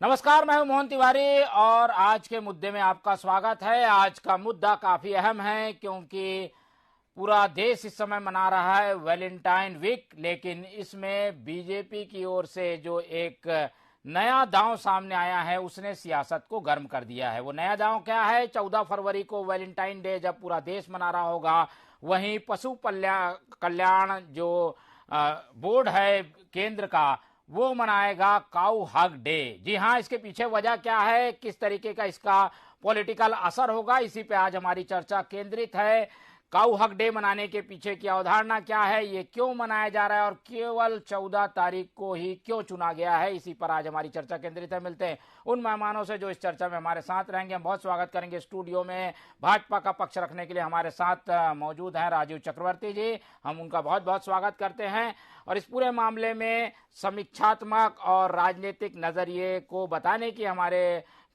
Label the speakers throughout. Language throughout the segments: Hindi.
Speaker 1: नमस्कार, मैं हूं मोहन तिवारी और आज के मुद्दे में आपका स्वागत है। आज का मुद्दा काफी अहम है क्योंकि पूरा देश इस समय मना रहा है वैलेंटाइन वीक, लेकिन इसमें बीजेपी की ओर से जो एक नया दांव सामने आया है उसने सियासत को गर्म कर दिया है। वो नया दांव क्या है? 14 फरवरी को वैलेंटाइन डे जब पूरा देश मना रहा होगा, वहीं पशु कल्याण जो बोर्ड है केंद्र का, वो मनाएगा काऊ हग डे। जी हाँ, इसके पीछे वजह क्या है, किस तरीके का इसका पॉलिटिकल असर होगा, इसी पे आज हमारी चर्चा केंद्रित है। काऊ हग डे मनाने के पीछे की अवधारणा क्या है, ये क्यों मनाया जा रहा है और केवल 14 तारीख को ही क्यों चुना गया है, इसी पर आज हमारी चर्चा केंद्रित है। मिलते हैं उन मेहमानों से जो इस चर्चा में हमारे साथ रहेंगे। हम बहुत स्वागत करेंगे स्टूडियो में भाजपा का पक्ष रखने के लिए हमारे साथ मौजूद हैं राजीव चक्रवर्ती जी। हम उनका बहुत बहुत स्वागत करते हैं और इस पूरे मामले में समीक्षात्मक और राजनीतिक नजरिए को बताने की हमारे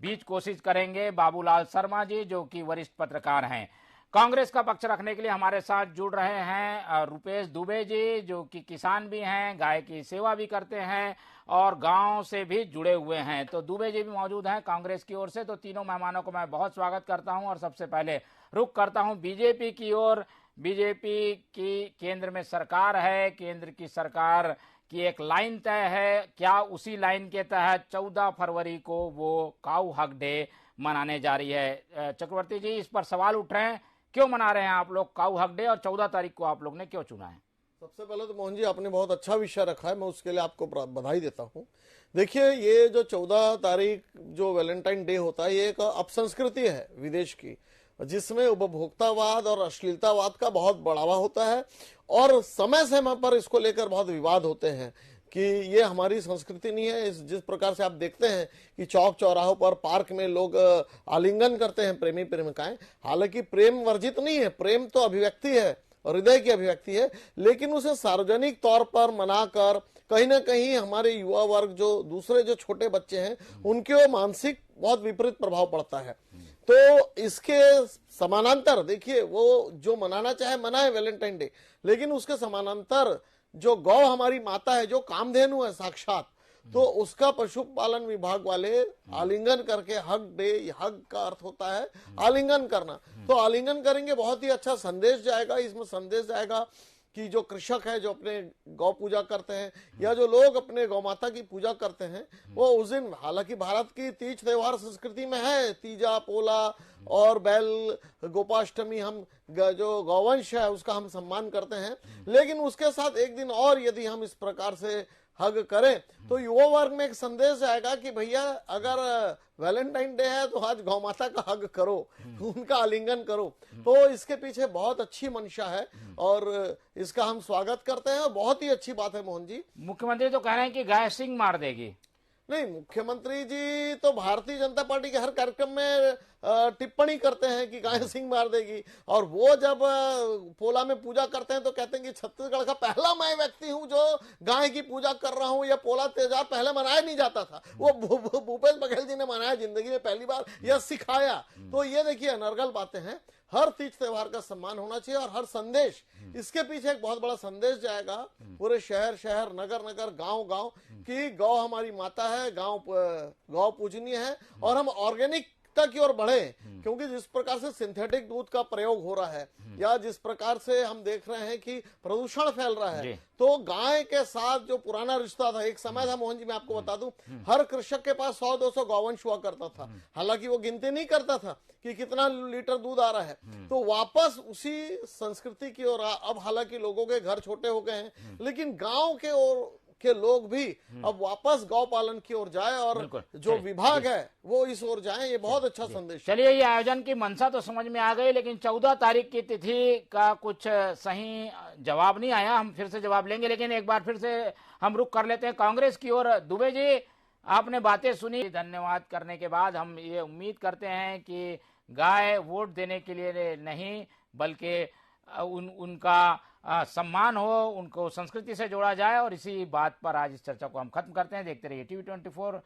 Speaker 1: बीच कोशिश करेंगे बाबूलाल शर्मा जी, जो कि वरिष्ठ पत्रकार हैं। कांग्रेस का पक्ष रखने के लिए हमारे साथ जुड़ रहे हैं रुपेश दुबे जी, जो कि किसान भी हैं, गाय की सेवा भी करते हैं और गांव से भी जुड़े हुए हैं। तो दुबे जी भी मौजूद हैं कांग्रेस की ओर से। तो तीनों मेहमानों को मैं बहुत स्वागत करता हूं और सबसे पहले रुख करता हूं बीजेपी की ओर। बीजेपी की केंद्र में सरकार है, केंद्र की सरकार की एक लाइन तय है, क्या उसी लाइन के तहत 14 फरवरी को वो काऊ हग डे मनाने जा रही है? चक्रवर्ती जी, इस पर सवाल उठ रहे हैं, क्यों मना रहे हैं आप लोग काऊ हग डे और 14 तारीख को आप लोग ने क्यों चुना है?
Speaker 2: सबसे पहले तो मोहन जी, आपने बहुत अच्छा विषय रखा है, मैं उसके लिए आपको बधाई देता हूं। देखिए, ये जो 14 तारीख जो वैलेंटाइन डे होता है, ये एक अपसंस्कृति है विदेश की, जिसमें उपभोक्तावाद और अश्लीलतावाद का बहुत बढ़ावा होता है और समय समय पर इसको लेकर बहुत विवाद होते हैं कि ये हमारी संस्कृति नहीं है। जिस प्रकार से आप देखते हैं कि चौक चौराहों पर, पार्क में लोग आलिंगन करते हैं प्रेमी प्रेमिकाएं, हालांकि प्रेम वर्जित नहीं है, प्रेम तो अभिव्यक्ति है, हृदय की अभिव्यक्ति है, लेकिन उसे सार्वजनिक तौर पर मनाकर कहीं ना कहीं हमारे युवा वर्ग, जो दूसरे जो छोटे बच्चे हैं, उनके मानसिक बहुत विपरीत प्रभाव पड़ता है। तो इसके समानांतर देखिए, वो जो मनाना चाहे मनाए वैलेंटाइन डे, लेकिन उसके समानांतर जो गौ हमारी माता है, जो कामधेनु है साक्षात, तो उसका पशुपालन विभाग वाले आलिंगन करके, हग डे, हग का अर्थ होता है आलिंगन करना, तो आलिंगन करेंगे, बहुत ही अच्छा संदेश जाएगा। इसमें संदेश जाएगा कि जो कृषक है, जो अपने गौ पूजा करते हैं या जो लोग अपने गौ माता की पूजा करते हैं, वो उस दिन, हालांकि भारत की तीज त्योहार संस्कृति में है, तीजा, पोला और बैल गोपाष्टमी, हम जो गौवंश है उसका हम सम्मान करते हैं, लेकिन उसके साथ एक दिन और यदि हम इस प्रकार से हग करें तो युवा वर्ग में एक संदेश आएगा कि भैया, अगर वैलेंटाइन डे है तो आज गौ माता का हग करो, उनका आलिंगन करो। तो इसके पीछे बहुत अच्छी मंशा है और इसका हम स्वागत करते हैं और बहुत ही अच्छी बात है। मोहन जी,
Speaker 1: मुख्यमंत्री तो कह रहे हैं कि गाय सिंग मार देगी।
Speaker 2: नहीं, मुख्यमंत्री जी तो भारतीय जनता पार्टी के हर कार्यक्रम में टिप्पणी करते हैं कि गाय सिंह मार देगी, और वो जब पोला में पूजा करते हैं तो कहते हैं कि छत्तीसगढ़ का पहला मैं व्यक्ति हूं जो गाय की पूजा कर रहा हूं। यह पोला त्योहार पहले मनाया नहीं जाता था, वो भूपेश बघेल जी ने मनाया जिंदगी में पहली बार, यह सिखाया। तो ये देखिए, अनर्गल बातें हैं। हर तीज त्योहार का सम्मान होना चाहिए और हर संदेश, इसके पीछे एक बहुत बड़ा संदेश जाएगा पूरे शहर शहर, नगर नगर, गांव गांव, कि गौ हमारी माता है, गौ पूजनीय है और हम ऑर्गेनिक की ओर बढ़े। क्योंकि जिस प्रकार से सिंथेटिक दूध का प्रयोग हो रहा है या जिस प्रकार से हम देख रहे हैं कि प्रदूषण फैल रहा है, तो गाय के साथ जो पुराना रिश्ता था, एक समय था मोहन जी, मैं आपको बता दूं, हर कृषक के पास 100-200 गौवंश हुआ करता था, हालांकि वो गिनती नहीं करता था कि कितना लीटर दूध आ रहा है। तो वापस उसी संस्कृति की ओर, अब हालांकि लोगों के घर छोटे हो गए हैं, लेकिन गांव के ओर के लोग भी अब वापस गौ पालन की ओर जाए और जो विभाग है वो इस ओर जाए। ये बहुत अच्छा संदेश।
Speaker 1: चलिए, ये आयोजन की मंशा तो समझ में आ गई, लेकिन 14 तारीख की तिथि का कुछ सही जवाब नहीं आया। हम फिर से जवाब लेंगे, लेकिन एक बार फिर से हम रुख कर लेते हैं कांग्रेस की ओर। दुबे जी, आपने बातें सुनी, धन्यवाद करने के बाद हम ये उम्मीद करते हैं कि गाय वोट देने के लिए नहीं, बल्कि उनका सम्मान हो, उनको संस्कृति से जोड़ा जाए, और इसी बात पर आज इस चर्चा को हम खत्म करते हैं। देखते रहिए TV 24।